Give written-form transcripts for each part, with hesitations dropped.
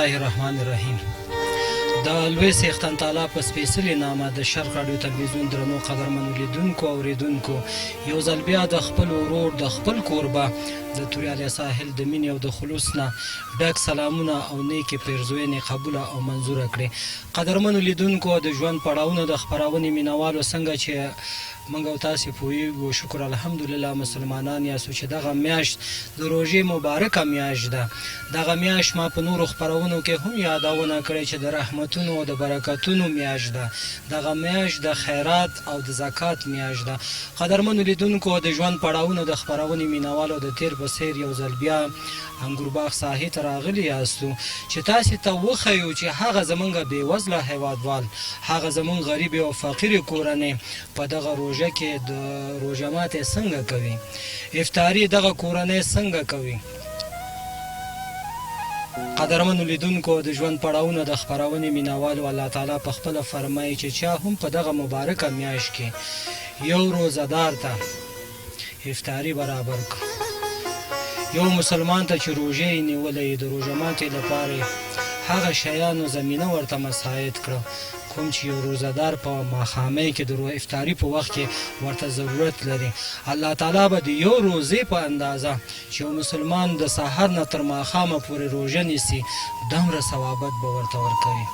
الله الرحمن الرحیم. د لوی څښتن تعالی په سپېڅلي نامه د شرق راډیو تلویزیون درنو قدرمنو لیدونکو او اورېدونکو یو ځل بیا د خپل ورور د خپل کوربه د توریالیا ساحل د مینې او د خلوص نه ډک سلامونه او نیکې پیرزوینې قبوله او منظوره کړې. قدرمنو لیدونکو د ژوند پړاوونه د خپرونې مینوالو څنګه چې موږ او تاسې پوهېږو، شکر الحمدلله مسلمانان یاستو چې دغه میاشت د روژې مبارکه میاشت ده. دغه میاشت ما په نورو خپرونو کې هم یادونه کړې چې د رحمتونو او د برکتونو میاشت ده. دغه میاشت د خیرات او د زکات میاشت ده. قدرمنو لیدونکو د ژوند پړاوونه د خپرونې مینوالو د تیر په څېر یو ځل بیا انګورباغ ساحې ته راغلي یاستو چې تاسې ته وښیو چې هغه زموږ بېوزله هیوادوال، هغه زموږ غریبې او فقیرې کورنۍ په دغه روژه کې د روژه ماتې څنګه کوي، افطاري دغه کورنۍ څنګه کوي. قدرمنو لیدونکو د ژوند پړاوونه د خپرونې مینوالو الله تعالی په خپله فرمایي چې چا هم په دغه مبارکه میاشت کې یو روزهدار ته افطاري برابر کړو، یو مسلمان ته چې روژه یې نیولی د روژه ماتې لپاره هغه شیانو زمینه ورته مساعد کړه کوم چې یو روزهدار په ماښامۍ کې د افطاري په وخت کې ورته ضرورت لري. الله تعالی به د یو روزې په اندازه چې یو مسلمان د سحر نه تر ماښامه پورې روژه نیسي دومره ثوابت به ورته ورکوي،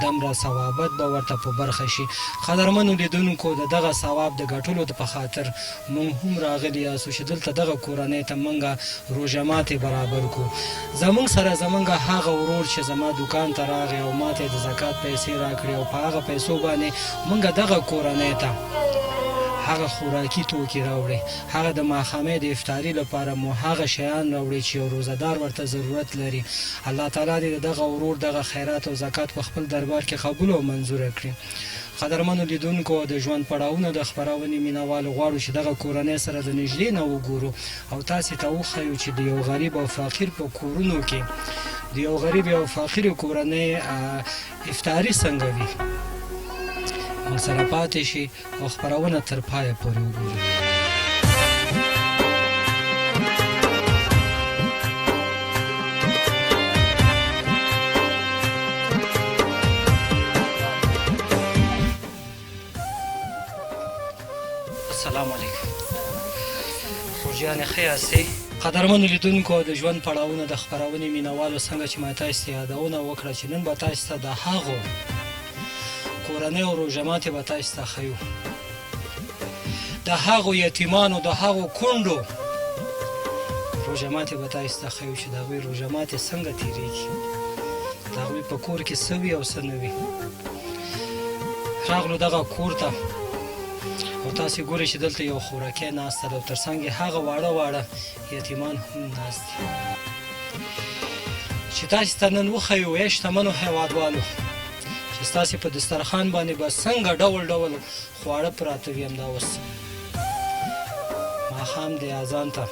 دومره ثوابت به ورته په برخه شي. قدرمنو لیدونکو د دغه ثواب د ګټلو په خاطر موږ هم راغلي یاستو چې دلته دغه کورنۍ ته موږ روژه ماتې برابر کړو. زموږ سره زموږ هغه ورور چې زما دوکان ته راغی او ماته د زکات پیسې راکړې او په هغه پیسو باندې موږ دغه کورنۍ ته هغه خوراکي توکي راوړي، هغه د ماښامۍ د افطاري لپاره مو هغه شیان راوړي چې یو روزهدار ورته ضرورت لري. الله تعالی دې دغه ورور دغه خیرات او زکات په خپل دربار کې قبول او منظوره کړي. قدرمنو لیدونکو د ژوند پړاوونه د خپرونې مینوالو غواړو چې دغه کورنۍ سره د نږدې نه وګورو او تاسې ته وښیو چې د یو غریب او فقیر په کورونو کې د یو غریب او فقیر کورنۍ افطاري څنګه وي. ورسره پاتې شي او خپرونه تر پایه پورې وګورئ. السلام علیکم. خوږیانې ښه یاستئ؟ قدرمنو لیدونکو د ژوند پړاوونه د خپرونې مینوالو څنګه چې ما تاسو ته یادونه وکړه چې نن به تاسو ته د هغو کورنۍ او روژه ماتې به تاسو ته ښیو، د هغو یتیمانو د هغو کونډو روژه ماتې به تاسو ته ښیو چې د هغوی روژه ماتې څنګه تېرېږي، د هغوی په کور کې څه وي او څه نه وي. راغلو دغه کور ته او تاسې ګورئ چې دلته یو خوراکی ناست ده او تر څنګ یې هغه واړه واړه یتیمان هم ناست دي چې تاسې ته نن وښیو ای شتمنو هیوادوالو چې ستاسې په دسترخوان باندې به څنګه ډول ډول خواړه پراته وي. همدا اوس ماښام د اذان ته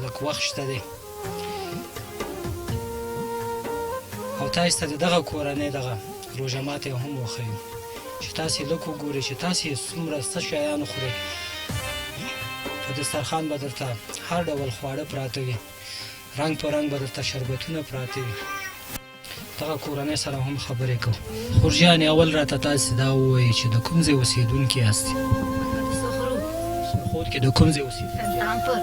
لږ وخت شته دی او تاسې ته د دغه کورنۍ دغه روژه ماتې هم وښیو چې تاسې لږ وګورئ چې تاسې څومره څه شیان خورئ. په دسترخوان به درته هر ډول خواړه پراته وي، رنګ په رنګ به درته شربتونه پراته وي. دغه کورنۍ سره هم خبرې کوو. خورجیانې اول راته تاسې دا ووایئ چې د کوم ځای اوسېدونکي یاستئ؟ سرخود کې د کوم ځای اوسېدونکي؟ سلطانپور.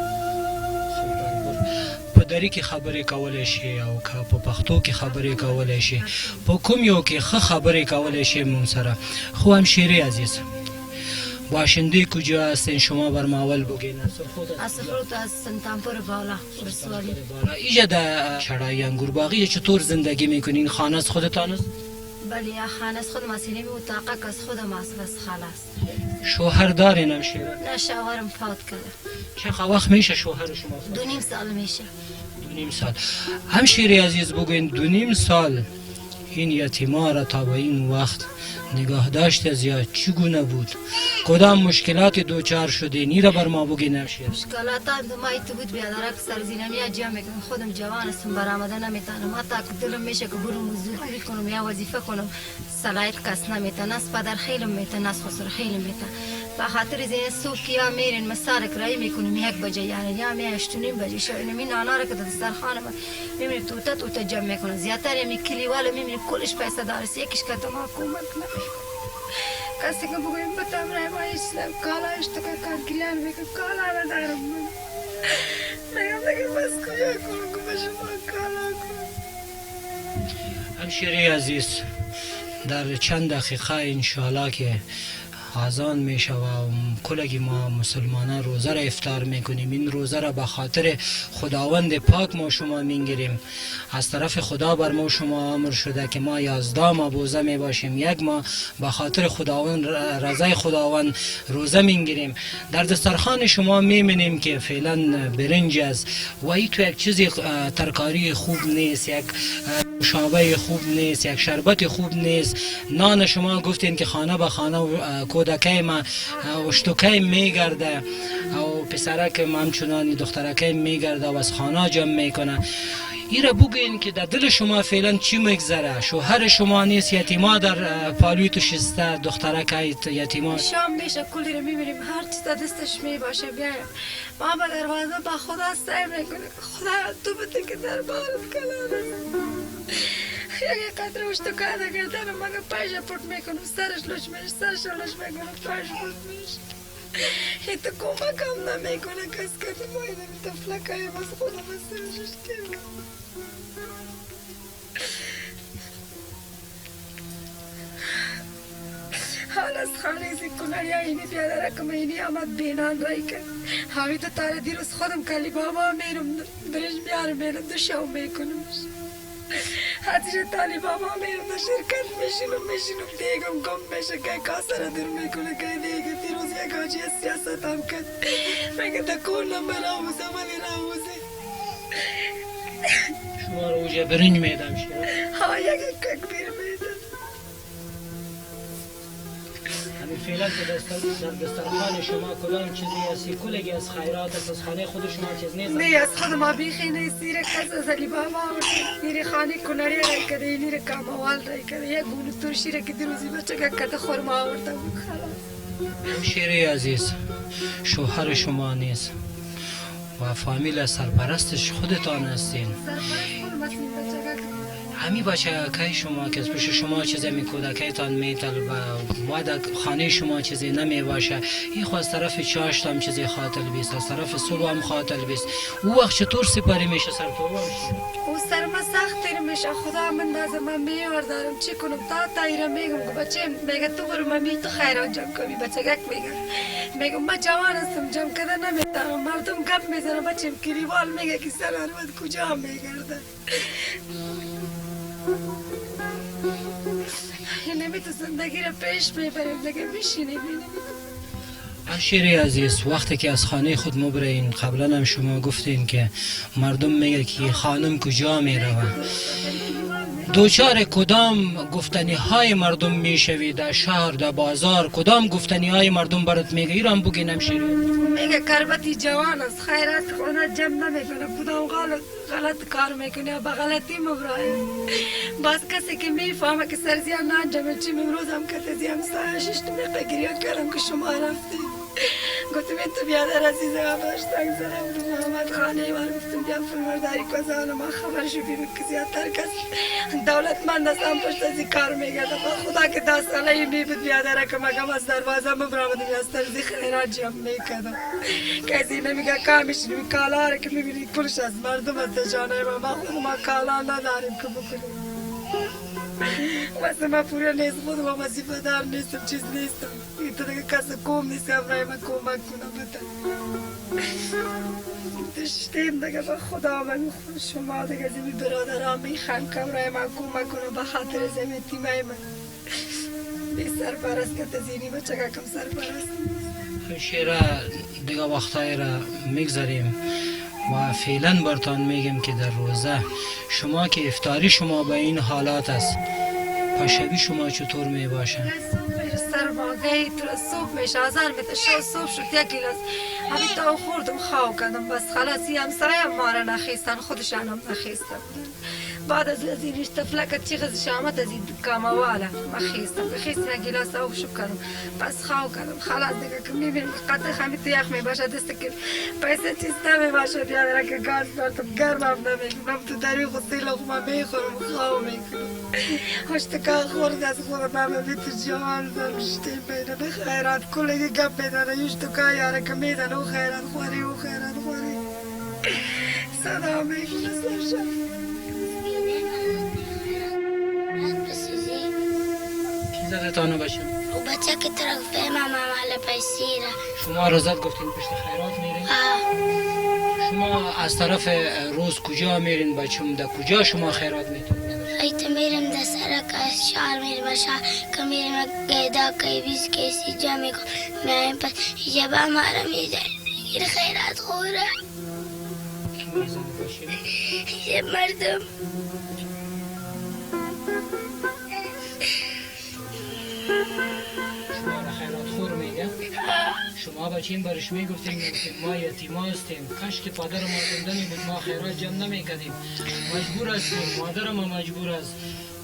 په دري کې خبرې کولی شي او که په پښتو کې خبرې کولی شي، په کوم یو کې ښه خبرې کولی شي مون سره؟ خو همشیری عزیز باشنده کجا هستین شما برماول بگین؟ سرخود از سلطانپور بالا رسوالی. اینجا در شرای انگورباغی چطور زندگی میکنین؟ خانه از خودتان است؟ بله خانه از خود مسئله اتاق از خودم است بس خلاص. شوهر دارین همشیره؟ نه شوهرم فوت کرده. چه وقت میشه شوهر شما فوت؟ 2.5 سال میشه. 2.5 سال. همشیره عزیز بگوین 2.5 سال این یتیما را تا به این وقت نگاه داشت از یا چگونه بود؟ کدام مشکلات دوچار شده؟ نیره بر ما بگی نمشیر. مشکلات دمایی تو بود بیادرک سرزینمی جمع میکنم، خودم جوان هستم برآمده نمیتونم، حتی دلم میشه که برم مزدوری کنم یا وظیفه کنم صلاحیت کس نمیتونه است، پدر خیلی میتونه است، خسر خیلی میتونه. به خاطر زین صبح که یا میرین مسار کرایی میکنیم 1 بجه یعنی یا می 8:30 بجه شب اینمی نانا را که در سرخانه میبینی توتا جمع میکنه زیادتر یمی کلیوالا میبینی کلش پیسه دارست یکیش که ما حکومت نمیکنه کسی که بگویم بتم رای ما ایشتم کالا اشتو که کارگریان میکن کالا ندارم من میگم دیگه بس کجا کنم که به شما کالا کنم. همشیره عزیز در چند دقیقه انشاءالله که آذان میشه و کلگی ما مسلمانان روزه را افطار میکنیم. این روزه را به خاطر خداوند پاک ما شما میگیریم. از طرف خدا بر ما شما امر شده که ما 11 ماه روزه میباشیم، 1 ماه به خاطر خداوند رضای خداوند روزه میگیریم. در دسترخوان شما میبینیم که فعلا برنج است و این تو یک چیزی ترکاری خوب نیست، یک شابه خوب نیست، یک شربت خوب نیست. نان شما گفتین که خانه به خانه کودکای ما اشتوکای میگرده و پسرک همچنان دخترکای میگرده و از خانه جمع میکنه. این را بگوین که در دل شما فعلا چی میگذره؟ شوهر شما نیست، یتیما در پالوی تو شسته، دخترکای یتیما شام میشه کلی رو میبینیم هر چیز در دستش میباشه بیایم ما به دروازه با خدا سعی میکنیم خدا تو بده که در بارت کلانه یک قدر اشتکاده گردن مگه پایش پرت میکنم سرش لش میشه سرش لش میکنم پایش پرت میشه این تو کمک هم نمیکنه کس که تو باید تو فلکایی بس خودم از سرشش کنم. حال از خانه ازی کناری اینی بیاده رکم اینی آمد بینان رای کرد همی تو تاره دیروز خودم کلی بابا میرم برش بیارم میرم دو شو میکنمش حتیش تالی بابا میرم دو شرکت میشینم دیگم گم میشه که کاسه را در میکنه که دیگه دیروز یک آجی سیاست هم کرد میگه تا کونم براوزه ولی راوزه شما رو اوجه برنج میدم شیره ها یک کبیر میدم فعلا که در دسترخوان شما کدام چیزی هستی کلگی از خیرات است از خانه خود شما چیز نیست؟ نه از خود ما بیخی نیست زیر کس از علی بابا نیری خانه کناری رای کده نیری کاموال رای کده یک گونه ترشی را که دیروزی بچه که کده خورما آورده بود خلاص. شیره عزیز شوهر شما نیست و فامیل سرپرستش خودتان هستین. همی بچه که شما که پیش شما چیزی میکوده که تان میتل و باید خانه شما چیزی نمی باشه. این خود از طرف چاشت هم چیزی خاطر بیست، از طرف صبح هم خاطر بیست. او وقت چطور سپاری میشه سر تو او سر ما سخت تیر میشه خدا من نازه من بیار دارم چی کنم تا ایره میگم که بچه میگه تو برو ممی تو خیرات جمع کنی بچه گک میگم من جوان هستم جمع کده نمیتارم مردم گپ میزنم بچه کریوال میگه که سر هرمد کجا هم میگرده نمی تو زندگی را پیش میبریم دیگه میشینیم شیری عزیز وقتی که از خانه خود مبرین قبلا هم شما گفتین که مردم میگه که خانم کجا میروه دوچار کدام گفتنی های مردم میشوی در شهر در بازار کدام گفتنی های مردم برات میگه ایران بگینم شیری میگه کربتی جوان از خیرات خونه جمع نمیکنه کدام غلط کار میکنه با غلطی مبرای باز کسی که میفهمه که سرزیان نه انجام چی امروز هم که زیم سایه ششت میقه گریان کردم که شما رفتی گفتم تو بیادر عزیزه آباش تنگ زنم دو محمد خانه من گفتم بیا فلمرداری کازانه ما خبرشو بیرون که زیادتر کس دولتمند هستم پشت ازی کار میگردم خدا که 10 ساله میبود بیادره که مگم از دروازه مبرامدم از ترزی خیرات جمع میکردم کسی نمیگه کامیشنیم کالا را که میبینی کلش از مردم از جانه ما خود ما کالا نداریم که بکنیم واسه ما پوره نیست خود ما وظیفه دار نیستم چیز نیستم این تو دیگه کس کوم نیستم برای من کمک کنم بتن دشتیم دیگه با خدا من شما دیگه زمین برادران میخوام کم برای من کمک کنم به خاطر زمین تیمای من بی سرپرست که تزینی بچه که کم سرپرست شیره دیگه وقتایی را میگذاریم و فعلا برتان میگم که در روزه شما که افطاری شما به این حالات است پشبی شما چطور می باشه؟ سرماغه تو صبح میشه آزار میده شو صبح شد 1 گیلاس همین تا خوردم خواه کردم بس خلاصی همسایه ما را نخیستن خودشان هم نخیستن بعد از این طفلک چیز شامت از این کامواله ما خیستم گلاس آب شو کردم بس خواو کردم خلاص دیگه که میبینم قطع خمی تو یخ میباشه دست که پیسه چیسته میباشه دیگه که گاز بردم گرمم نمیکنم تو دری خودی لقمه میخورم خواو میکنم هشتکا خورد از خودم همه بی تو جوان زمشتی بینه به خیرات کلگی گپ بیدانه یشتکا یاره که میدن او خیرات خوری صدا میکنه سرشم کی زده تانو باشم؟ و بچه که طرف فهمم عمل پیسی را شما روزت گفتین پشت خیرات میرین؟ شما از طرف روز کجا میرین بچم؟ در کجا شما خیرات میتونین؟ ایت میرم در سرک شهر میرم شهر که میرم گیدا که بیز کسی جا میکن میرم پس جبه مارم میزن این خیرات خوره کی میزنه باشیم؟ یه مردم شما را خیرات خور میگه؟ شما بچین برش میگفتیم ما یتیم هستیم کاش که پدر ما زنده می بود ما خیرات جمع نمیکردیم مجبور هستیم مادرم مجبور است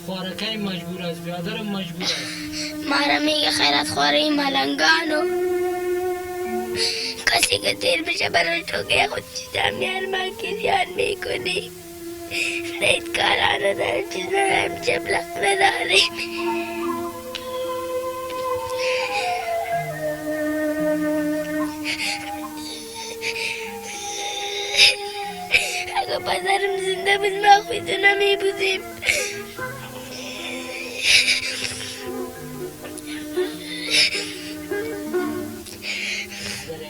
خوارکه مجبور است بیادرم مجبور است مارم میگه خیرات خوره ملنگانو کسی که دیر بشه برای توقع خود چیزا میان مالکی زیان میکنی فرید کارانو داره چیزا هم چبلق نداریم اگه پدرم زنده بود ما خودتو نمیبودیم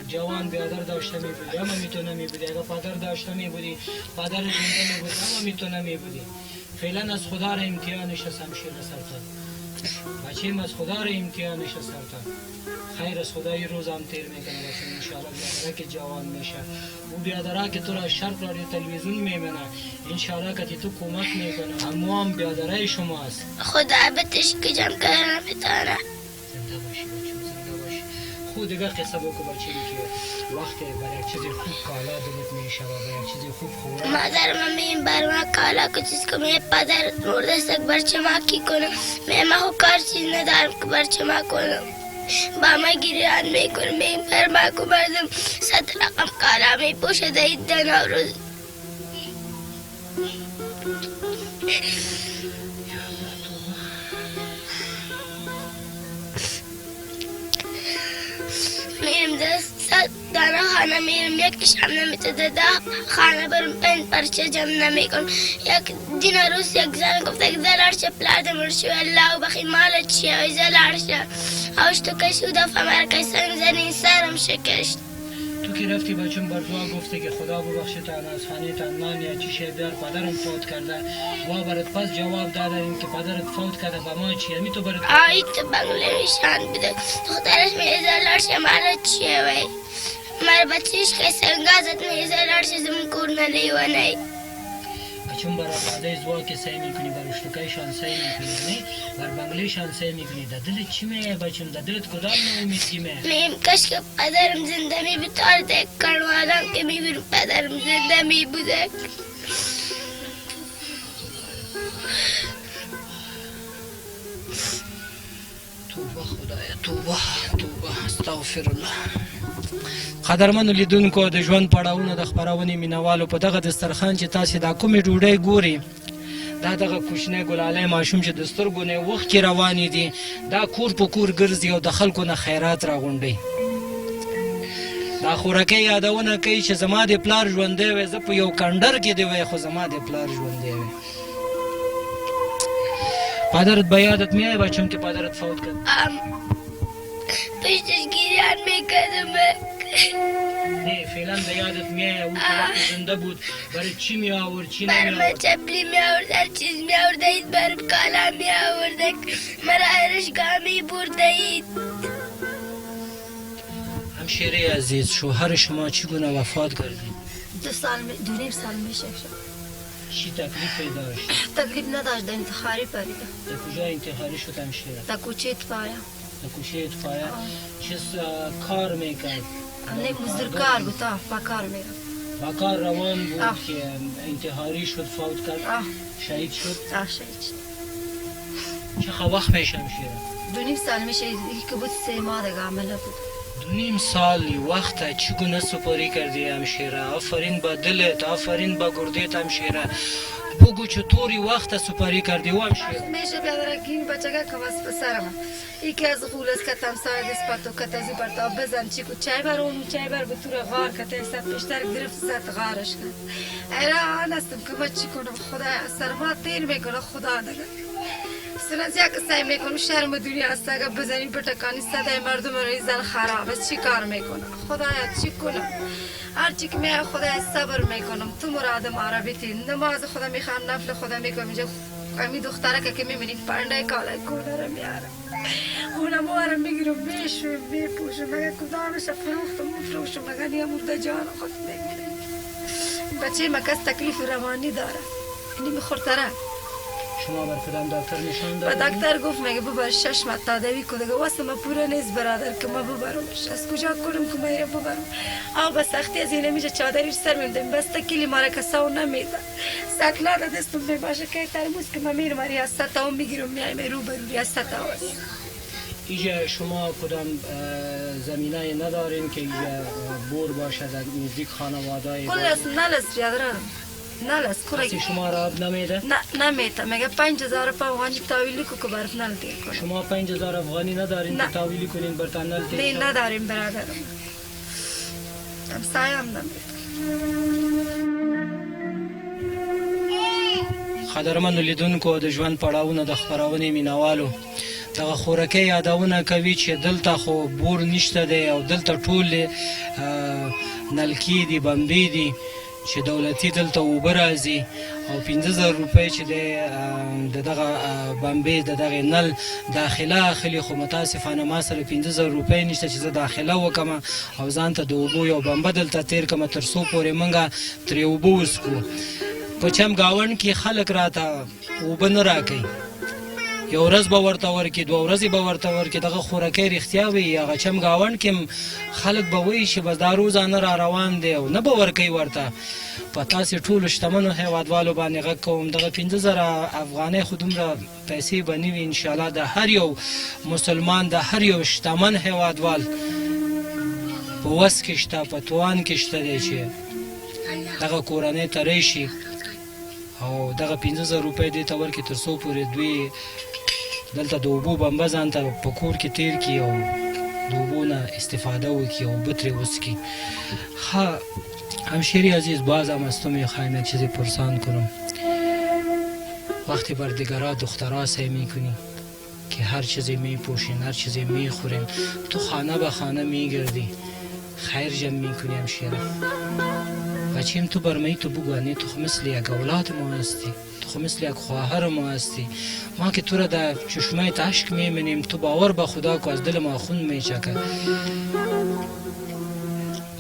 جوان بیادر داشته میبودی اما میتونه میبودی اگه پدر داشته میبودی پدر زنده میبود اما میتونه میبودی فعلا از خدا را امتحانش از همشیر سرطان بچیم از خدا را امتحانش سرطان خیر از خدا یه روز هم تیر میکنه بچیم انشاءالله بیادره که جوان میشه او بیادره که تو را شرق رادیو تلویزیون میبینه انشاءالله که تو کمک میکنه اما هم بیادره شماست خدا عبتش که جمع کردن بتانه زنده باشی بچیم زنده باشی خود دیگه قصه بکو بچیم که وقتی برای یک چیزی خوب کالا دلت میشه و برای یک چیزی خوب خوره مادر ممی بر ما کالا کو چیز که می پدر مرده سک برچه ما کی کنم می ما خو کار چیز ندارم که برچه ما کنم با ما گریان میکنم می بر ما کو بردم 100 رقم کالا می پوشه دهید دن آروز میرم دست دانه خانه میرم یکیش هم نمیتده 10 خانه برم 5 پرچه جمع نمیکنم یک دین روز یک زن گفته که زلارشه پلاد مرشو الله بخی مالت چیه وی زلارشه آوش تو کشی و دفعه مرکز سنگ زنین سرم شکشت تو که رفتی بچم بر دعا گفته که خدا ببخشه تان از خانه تان نان یا چی شی بیار پدرم فوت کرده و برات پس جواب دادیم که پدرت فوت کرده با ما چیه می تو برات آی تو بنگله میشان بده دخترش می زلارشه مالت چیه وی مر بچیش که سنگازت می زلارشه زمین کورنه لیوانه بچم برای بعد زوا که سعی میکنی بر اشتکایشان سعی میکنی نه بر بنگلیشان سعی میکنی در دلت چی میه بچم در دلت کدام نمیتی میه میم کاش که پدرم زنده می بود تا دک کنوادم که می بیرم پدرم زنده می بوده توبه خدایا توبه استغفر الله قدرمنو لیدونکو د ژوند پړاوونه د خپرونې مینوالو په دغه دسترخوان چې تاسې دا کومې ډوډۍ ګوري دا دغه کوچنی ګلالی ماشوم چې د سترګو نه وخت کې روانې دي دا کور په کور ګرځي او د خلکو نه خیرات راغونډوي دا خورکۍ یادونه کوي چې زما د پلار ژوندی وی زه په یو کنډر کې دی وی خو زما د پلار ژوندی وی پدرت به یادت میایه بچم که پدرت فوت کرد پشتش گیریان میکردم نه فعلا به یادت میایه او که وقت زنده بود برای چی می آورد چی بر نمی من آورد چپلی می آورد هر چیز می آورد اید برم کالا می آورد مرا ارشگاه می برده همشیره عزیز شوهر شما چگونه وفات کردید 2 سال 2.5 سال میشه چی تکلیف داشت تکلیف نداشت در انتخاری پریده در کجا انتحاری شد همشیره در کوچه اطفایا در کوچه اطفایه چه کار میکرد نه مزدورکار بود پاکار میرم و کار روان بود که انتحاری شد، فوت کرد، شهید شد. شهید شد. چه وقت میشه همشیره؟ 2.5 سال میشه که بود 3 ماه دیگه عمله بود. 2.5 سال وقت چگونه سپاری کردی همشیره؟ آفرین با دلت، آفرین با گردیت همشیره. بگو چطوری وقت سپاری کردی و همشیره؟ میشه بیادرکی بچگه کم از پسرم یکی از غولست کتم سای دست پتو کتازی برتا بزن چیکو چای بر اون چای بر به طور غار کتای ست پیشتر گرفت ست غارش کن. ایرا آن هستم که من چی کنم خدایا سرما تیر میکنه خدا داره. سنازیا که سعی میکنم شرم دنیا است اگه بزنی بتکانی صدای مردم رو زن خراب است چی کار میکنم خدایا چی کنم هر چی که میگه خدایا صبر میکنم تو مراد ما را بیتی نماز خدا میخوام نفل خدا میکنم اینجا امی دختره که میبینید پرنده کالای کودره میاره اونم وارم میگیرم بیشم بیپوشم مگه کدامش فروختم مفروشم مگه نیا مرده جان خود میگیرم بچه مکس تکلیف روانی داره اینی میخورتره. شما بر کدام دکتر نشان دادید؟ و دکتر گفت میگه ببر 6 ماه تداوی کنه دیگه واسه ما پوره نیست برادر که ما ببرمش از کجا کنم که ما ایره ببرم آه به سختی از اینه میشه چادری سر میدم بس تکیلی مارا کساو نمیده سکلا دا دستم میباشه که ترموز که ما میرم ریاست ها میگیرم میایم رو بر ریاست ها اینجا شما کدام زمینه ندارین که اینجا بور باشه در نزدیک خانواده؟ کل از نلس بیادرم نلس کسی شما را آب نمیده؟ نه نمیده مگه 5000 افغانی تاویلی که برف نل دیر کنم. شما 5000 افغانی ندارین که تاویلی کنین برتان نل دیر کنم؟ نه نداریم برادرم همسایم نمیده. قدرمنو لیدونکو د ژوند پړاوونه د خپرونې مینوالو دغه خوراکي یادونه کوي چې دلته خو بور نشته دی او دلته ټول نلکي دي بمبې دي چې دولتي دلته اوبه راځي او 50,000 روپۍ چې د دغه بمبې د دغه نل داخله اخلي خو متاسفانه ما سره 50,000 روپۍ نشته چې زه داخله وکم او ځان ته د اوبو یو بمبه دلته تیر کړم تر څو پورې موږ ترې اوبه وڅښو. په چم ګاونډ کې خلک راته اوبه نه راکوي یو ورځ به ورته ورکړي 2 ورځې به ورته ورکړي دغه خوراکۍ رښتیا وي هغه چم ګاونډ کې خلک به وایي چې بس دا روزانه را روان دی او نه به ورکوي ورته. په تاسې ټولو شتمنو هیوادوالو باندې غږ کوم دغه 50,000 افغانۍ خو دومره پیسې به نه وي انشاءالله د هر یو مسلمان د هر یو شتمن هیوادوال په وس کې شته په توان کې شته دی چې دغه کورنۍ ته راشي او دغه 50,000 روپۍ دې ته ورکړي تر څو پورې دوی دلته د اوبو بمبه ځان ته په کور کې تیر کړي او د اوبو نه استفاده وکړي او اوبه ترې وڅښي. ها همشیری عزیز بازم از تو میخوایم یک چیزی پرسان کنم. وقتی بر دیگرها دخترها سعی میکنی که هر چیزی میپوشین هر چیزی میخورین تو خانه به خانه میگردی خیر جمع میکنی همشیره بچیم تو برمی تو بگوانی تو خو مثل یک اولاد ما هستی تو خو مثل یک خواهر ما هستی ما که تو را در چشمایت عشق میمینیم تو باور به خدا که از دل ما خون میچکه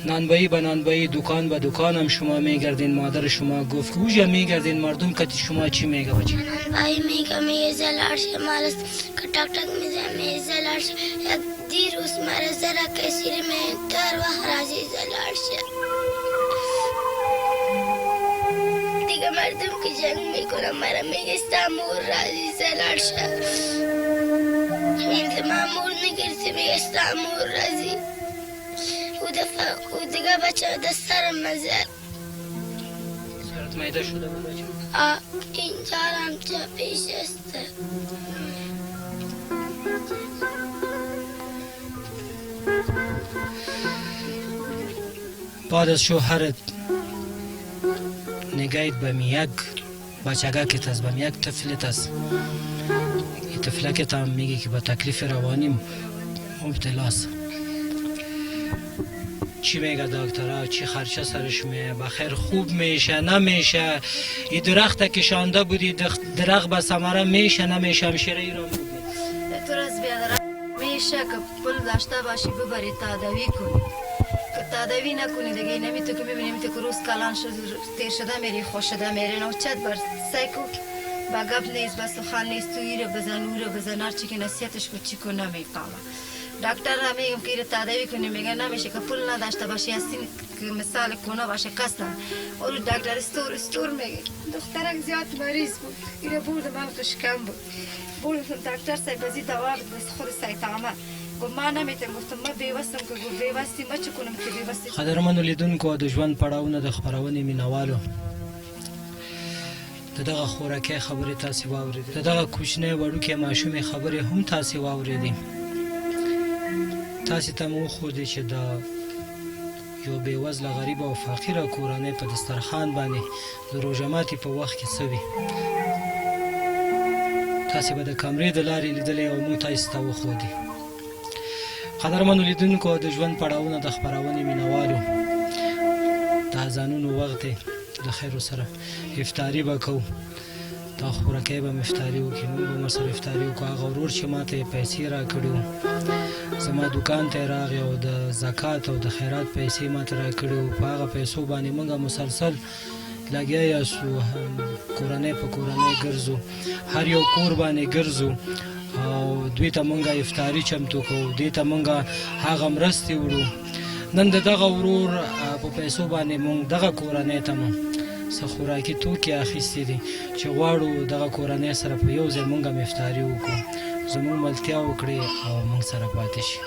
نانبایی به نانبایی دکان به دکانم شما میگردین مادر شما گفت که اوجا میگردین مردم کتی شما چی میگه بچه؟ نانبایی میگه زلارش مالس که تک تک میگه زلارش یک دیروز مرا زرا کسی می در وقت رازی زلارش دیگه مردم که جنگ میکنم مرا میگه استامور رازی زلارش این مامور نگرسی میگه استامور رازی و دیگه بچه دست سرم مزد سرت میده شده بود بچه؟ اینجا هم چه پیش است بعد از شوهرت نگاهت به یک بچگاکت است به یک طفلت است این طفلکت هم میگه که با تکلیف روانی مبتلاست چی میگه دکترها چی خرچه سرش میه بخیر خوب میشه نمیشه این درخت کشانده بودی درخت به ثمره میشه نمیشه همشیره ای را میگه تو راز بیادرم میشه که پل داشته باشی ببری تداوی کنی که تداوی نکنی دیگه نمیتو که میبینی که روز کلان تیر شده میری خوش شده میری نوچت بر سیکو با گپ نیست با سخن نیست تو ایره بزن اوره بزن هرچی که نصیحتش کو چی کو نمیفهمه Daktari میگم که تداوی کنیم میگه نمیشه که پول نداشته باشی هستین که مثال کنه باشه کسا اون دکتر استور میگه دخترک زیاد مریض بود اینه بود من تو شکم بود دکتر صاحب بازی دوا بس خود سایتامه گفت ما نمیتونم گفتم ما بیوستم که گفت بیوستی ما چه کنم که بیوستی قدرمنو لیدونکو د ژوند پړاوونه د خپرونې مینوالو د دغه خوراکي خبرې تاسې واورېدې د دغه کوچنۍ وړوکې ماشومې خبرې هم تاسې واورېدې تاسې ته مو وښودې چې د یو بېوزله غریبه او فقیره کورنۍ په دسترخوان باندې د روژه ماتي په وخت کې څه وي تاسې به د کمرې د لارې لیدلې او موږ تاسې ته وښودې قدرمنو لیدونکو د ژوند پړاوونه د خپرونې مینوالو د اذانونو وخت دی د خیرو سره افطاري به کوو دا خوراکۍ به مې افطاري وکړي موږ به ورسره افطاري وکړو هغه ورور چې ما ته یې پیسې راکړي وو زما دوکان ته یې راغی او د زکات او د خیرات پیسې ما ته راکړي وو په هغه پیسو باندې موږ مسلسل لګیا یاستو کورنۍ په کورنۍ ګرځو هر یو کور باندې ګرځو او دوی ته مونږ افطاري چمتو کوو دوی ته مونږ هغه مرستې وړو نن د دغه ورور په پیسو باندې مونږ دغه کورنۍ ته مو څه خوراکي توکي اخیستي دي چې غواړو دغه کورنۍ سره په یو ځای مونږ هم افطاري وکړو زموږ ملتیا وکړي او مونږ سره پاتې شي